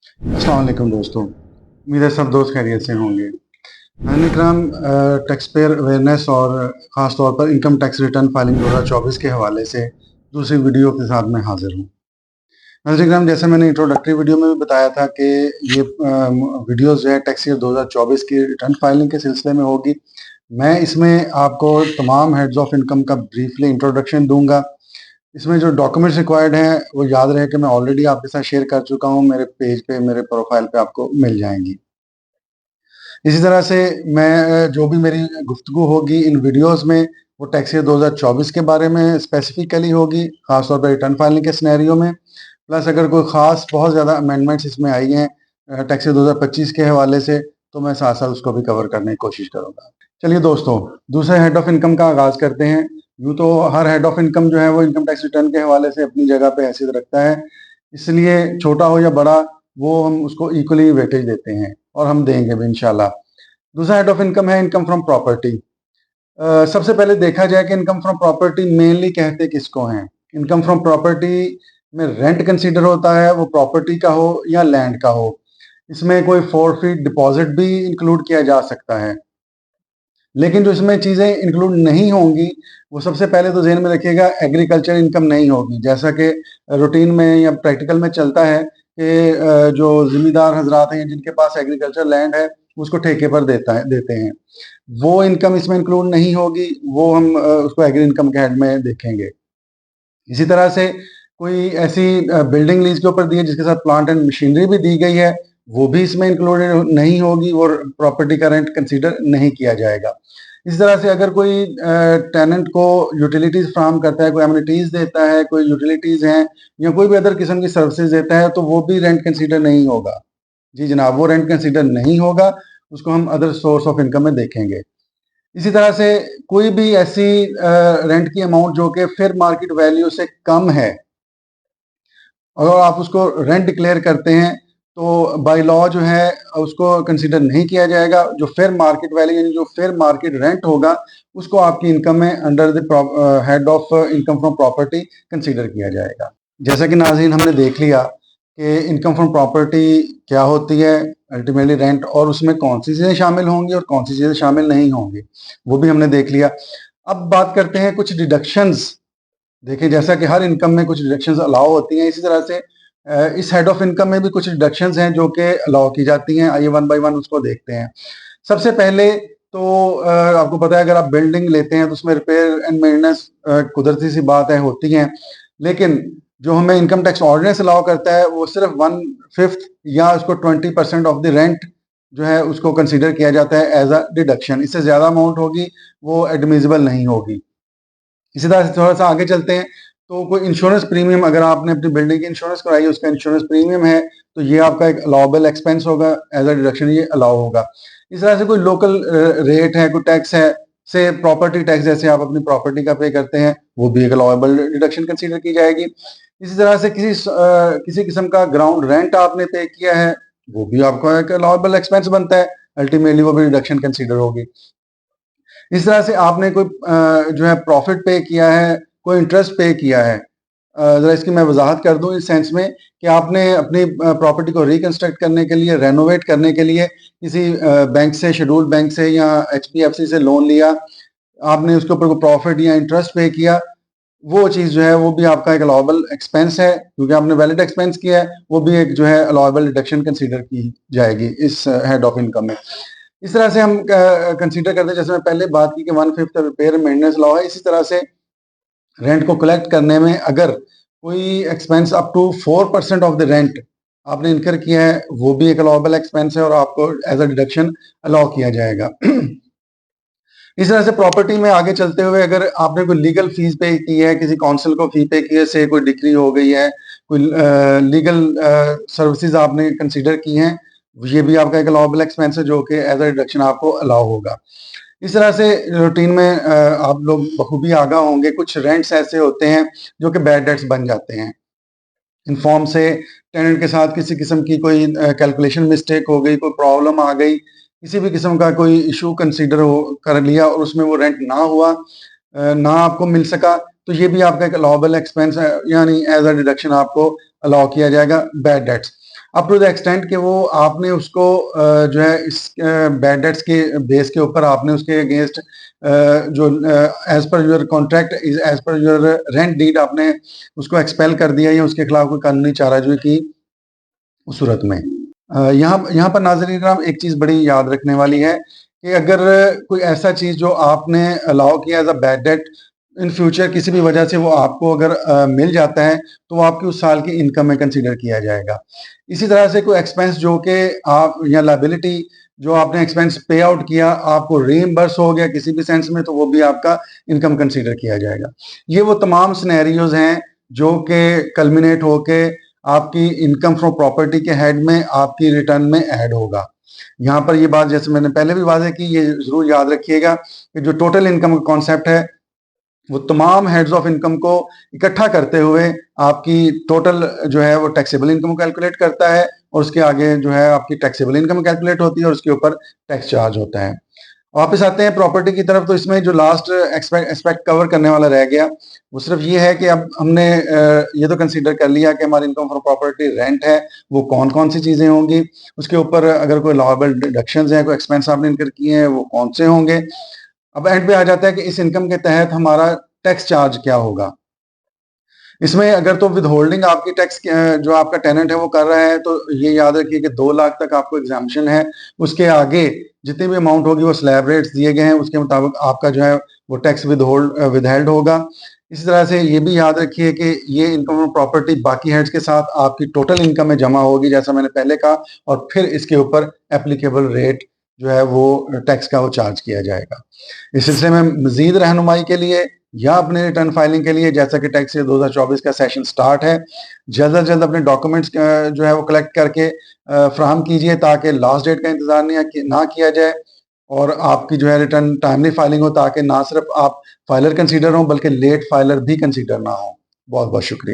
अस्सलाम वालेकुम दोस्तों। उम्मीद है सब दोस्त खैरियत से होंगे। नाज़रीन इकराम, टैक्स पेयर अवेयरनेस और ख़ास तौर पर इनकम टैक्स रिटर्न फाइलिंग 2024 के हवाले से दूसरी वीडियो के साथ मैं हाज़िर हूँ। नाज़रीन इकराम, जैसे मैंने इंट्रोडक्टरी वीडियो में भी बताया था कि ये वीडियोज़ जो है टैक्स ईयर 2024 की रिटर्न फाइलिंग के सिलसिले में होगी। मैं इसमें आपको तमाम हेड्स ऑफ इनकम का ब्रीफली इंट्रोडक्शन दूँगा। इसमें जो डॉक्यूमेंट्स रिक्वायर्ड हैं वो याद रहे कि मैं ऑलरेडी आपके साथ शेयर कर चुका हूँ, मेरे पेज पे, मेरे प्रोफाइल पे आपको मिल जाएँगी। इसी तरह से मैं जो भी मेरी गुफ्तगू होगी इन वीडियोज़ में, वो टैक्स ईयर 2024 के बारे में स्पेसिफिकली होगी, ख़ास तौर पे रिटर्न फाइलिंग के सिनेरियो में। प्लस अगर कोई ख़ास बहुत ज़्यादा अमेंडमेंट्स इसमें आई हैं टैक्स ईयर 2025 के हवाले से, तो मैं साथ-साथ उसको भी कवर करने की कोशिश करूँगा। चलिए दोस्तों, दूसरे हेड ऑफ इनकम का आगाज़ करते हैं। यूँ तो हर हेड ऑफ इनकम जो है वो इनकम टैक्स रिटर्न के हवाले से अपनी जगह पे हैसियत रखता है। इसलिए छोटा हो या बड़ा, वो हम उसको इक्वली वेटेज देते हैं और हम देंगे भी इंशाल्लाह। दूसरा हेड ऑफ इनकम है इनकम फ्रॉम प्रॉपर्टी। सबसे पहले देखा जाए कि इनकम फ्रॉम प्रॉपर्टी मेनली कहते किसको हैं। इनकम फ्रॉम प्रॉपर्टी में रेंट कंसीडर होता है, वो प्रॉपर्टी का हो या लैंड का हो। इसमें कोई फोरफीट डिपॉजिट भी इंक्लूड किया जा सकता है। लेकिन जो इसमें चीज़ें इंक्लूड नहीं होंगी, वो सबसे पहले तो ज़हन में रखिएगा, एग्रीकल्चर इनकम नहीं होगी। जैसा कि रूटीन में या प्रैक्टिकल में चलता है कि जो ज़िम्मेदार हज़रात हैं जिनके पास एग्रीकल्चर लैंड है, उसको ठेके पर देते हैं। वो इनकम इसमें इंक्लूड नहीं होगी, वो हम उसको एग्री इनकम के हेड में देखेंगे। इसी तरह से कोई ऐसी बिल्डिंग लीज़ के ऊपर दी है जिसके साथ प्लांट एंड मशीनरी भी दी गई है, वो भी इसमें इंक्लूडेड नहीं होगी और प्रॉपर्टी का रेंट कंसीडर नहीं किया जाएगा। इस तरह से अगर कोई टेनेंट को यूटिलिटीज़ फ्राहम करता है, कोई एमिनिटीज़ देता है, कोई यूटिलिटीज़ हैं या कोई भी अदर किस्म की सर्विसेज़ देता है, तो वो भी रेंट कंसीडर नहीं होगा। जी जनाब, वो रेंट कंसीडर नहीं होगा, उसको हम अदर सोर्स ऑफ इनकम में देखेंगे। इसी तरह से कोई भी ऐसी रेंट की अमाउंट जो कि फेयर मार्केट वैल्यू से कम है, अगर आप उसको रेंट डिक्लेयर करते हैं, तो बाय लॉ जो है उसको कंसीडर नहीं किया जाएगा। जो फेयर मार्केट वैल्यू यानी जो फेयर मार्केट रेंट होगा, उसको आपकी इनकम में under the head of income from property consider किया जाएगा। जैसा कि नाज़रीन हमने देख लिया कि इनकम फ्रॉम प्रॉपर्टी क्या होती है, अल्टीमेटली रेंट, और उसमें कौन-सी चीज़ें शामिल होंगी और कौन-सी चीज़ें शामिल नहीं होंगी, वो भी हमने देख लिया। अब बात करते हैं कुछ डिडक्शंस। देखिए, जैसा कि हर इनकम में कुछ डिडक्शंस अलाउ होती हैं, इसी तरह से इस हेड ऑफ इनकम में भी कुछ डिडक्शंस हैं जो कि अलाउ की जाती हैं। आइए वन बाय वन उसको देखते हैं। सबसे पहले तो आपको पता है, अगर आप बिल्डिंग लेते हैं तो उसमें रिपेयर एंड मेंटेनेंस कुदरती सी बात है, होती हैं। लेकिन जो हमें इनकम टैक्स ऑर्डिनेंस अलाउ करता है, वो सिर्फ 1/5 या उसको 20% ऑफ द रेंट जो है उसको कंसीडर किया जाता है एज अ डिडक्शन। इससे ज़्यादा अमाउंट होगी, वो एडमिसिबल नहीं होगी। इसी तरह से थोड़ा-सा आगे चलते हैं, तो कोई इंश्योरेंस प्रीमियम, अगर आपने अपनी बिल्डिंग की इंश्योरेंस कराई है, उसका इंश्योरेंस प्रीमियम है, तो ये आपका एक अलाउएबल एक्सपेंस होगा, एज़ अ डिडक्शन ये अलाउ होगा। इस तरह से कोई लोकल रेट है, कोई टैक्स है, से प्रॉपर्टी टैक्स जैसे आप अपनी प्रॉपर्टी का पे करते हैं, वो भी एक अलाउएबल डिडक्शन कंसीडर की जाएगी। इसी तरह से किसी किस्म का ग्राउंड रेंट आपने पे किया है, वो भी आपका एक अलाउएबल एक्सपेंस बनता है, अल्टीमेटली वो भी डिडक्शन कंसीडर होगी। इस तरह से आपने कोई जो है प्रॉफ़िट पे किया है, कोई इंटरेस्ट पे किया है। ज़रा इसकी मैं वज़ाहत कर दूँ इस सेंस में कि आपने अपनी प्रॉपर्टी को रिकंस्ट्रक्ट करने के लिए, रेनोवेट करने के लिए किसी बैंक से, शेड्यूल्ड बैंक से या एचडीएफसी से लोन लिया। आपने उसके ऊपर कोई प्रॉफ़िट या इंटरेस्ट पे किया, वो चीज़ जो है वो भी आपका एक अलाउएबल एक्सपेंस है, क्योंकि आपने वैलिड एक्सपेंस किया है, वो भी एक जो है अलाउएबल डिडक्शन कंसीडर की जाएगी इस हेड ऑफ इनकम में। इस तरह से हम कंसीडर करते हैं, जैसे मैं पहले बात की कि 1/5 रिपेयर मेंटेनेंस लॉ है। इसी तरह से रेंट को कलेक्ट करने में अगर कोई expense up to 4% of the rent आपने इनकर किया है, वो भी एक अलाउएबल एक्सपेंस है और आपको एज अ डिडक्शन अलाउ किया जाएगा। इस तरह से प्रॉपर्टी में आगे चलते हुए, अगर आपने कोई लीगल फीस पे की है, किसी काउंसिल को फी पे की है, से कोई डिक्री हो गई है, कोई लीगल सर्विसेज आपने कंसीडर की हैं, ये भी आपका एक अलाउएबल एक्सपेंस है जो कि एज अ डिडक्शन आपको अलाउ होगा। इस तरह से रूटीन में आप लोग बखूबी आगाह होंगे, कुछ रेंट्स ऐसे होते हैं जो कि बैड डेट्स बन जाते हैं। इन फॉर्म से टेनेंट के साथ किसी किस्म की कोई कैलकुलेशन मिस्टेक हो गई, कोई प्रॉब्लम आ गई, किसी भी किस्म का कोई इशू कंसीडर हो कर लिया और उसमें वो रेंट ना हुआ, ना आपको मिल सका, तो ये भी आपका एक अलाउएबल एक्सपेंस है, यानी एज अ डिडक्शन आपको अलाउ किया जाएगा bad debts. Up to the extent कि वो आपने उसको जो है इस बैड डेट्स के बेस के ऊपर आपने उसके अगेंस्ट जो as per your contract as per your rent deed आपने उसको एक्सपेल कर दिया या उसके खिलाफ कोई कानूनी चाराजोई की उस सूरत में। यहाँ यहाँ पर नाज़रीन किराम एक चीज़ बड़ी याद रखने वाली है कि अगर कोई ऐसा चीज़ जो आपने अलाउ किया as a bad debt, in future किसी भी वजह से वो आपको अगर मिल जाता है तो वो आपकी उस साल की इनकम में कंसीडर किया जाएगा। इसी तरह से कोई एक्सपेंस जो कि आप या लायबिलिटी जो आपने एक्सपेंस पे आउट किया आपको रीइंबर्स हो गया किसी भी सेंस में, तो वो भी आपका इनकम कंसीडर किया जाएगा। ये वो तमाम सिनेरियोज हैं जो कि कल्मिनेट होके आपकी इनकम फ्रॉम प्रॉपर्टी के हेड में आपकी रिटर्न में ऐड होगा। यहाँ पर ये बात जैसे मैंने पहले भी वाज़ेह की, ये ज़रूर याद रखिएगा कि जो टोटल इनकम का कॉन्सेप्ट है वो तमाम हेड्स ऑफ इनकम को इकट्ठा करते हुए आपकी टोटल जो है वो टैक्सेबल इनकम को कैलकुलेट करता है और उसके आगे जो है आपकी टैक्सेबल इनकम कैलकुलेट होती है और उसके ऊपर टैक्स चार्ज होता है। वापस आते हैं प्रॉपर्टी की तरफ, तो इसमें जो लास्ट एस्पेक्ट कवर करने वाला रह गया वो सिर्फ ये है कि अब हमने ये तो कंसीडर कर लिया कि हमारी इनकम फ्रॉम प्रॉपर्टी रेंट है, वो कौन कौन सी चीज़ें होंगी, उसके ऊपर अगर कोई लॉएबल डिडक्शंस हैं, कोई एक्सपेंस आपने इनकर किए हैं वो कौन से होंगे। अब एंड पे आ जाता है कि इस इनकम के तहत हमारा टैक्स चार्ज क्या होगा। इसमें अगर तो विद होल्डिंग आपकी टैक्स जो आपका टेनेंट है वो कर रहा है तो ये याद रखिए कि 2 लाख तक आपको एग्जाम्पशन है। उसके आगे जितनी भी अमाउंट होगी वो स्लैब रेट्स दिए गए हैं, उसके मुताबिक आपका जो है वो टैक्स विदहेल्ड होगा। इसी तरह से ये भी याद रखिए कि ये इनकम ऑफ प्रॉपर्टी बाकी हेड्स के साथ आपकी टोटल इनकम में जमा होगी जैसा मैंने पहले कहा, और फिर इसके ऊपर एप्लीकेबल रेट जो है वो टैक्स का वो चार्ज किया जाएगा। इस सिलसिले में मजीद रहनुमाई के लिए या अपने रिटर्न फाइलिंग के लिए, जैसा कि टैक्स 2024 का सेशन स्टार्ट है, जल्द से जल्द अपने डॉक्यूमेंट्स जो है वो कलेक्ट करके फ्राहम कीजिए ताकि लास्ट डेट का इंतजार ना किया जाए और आपकी जो है रिटर्न टाइमली फाइलिंग हो, ताकि ना सिर्फ आप फाइलर कंसीडर हों बल्कि लेट फाइलर भी कंसीडर ना हो। बहुत बहुत शुक्रिया।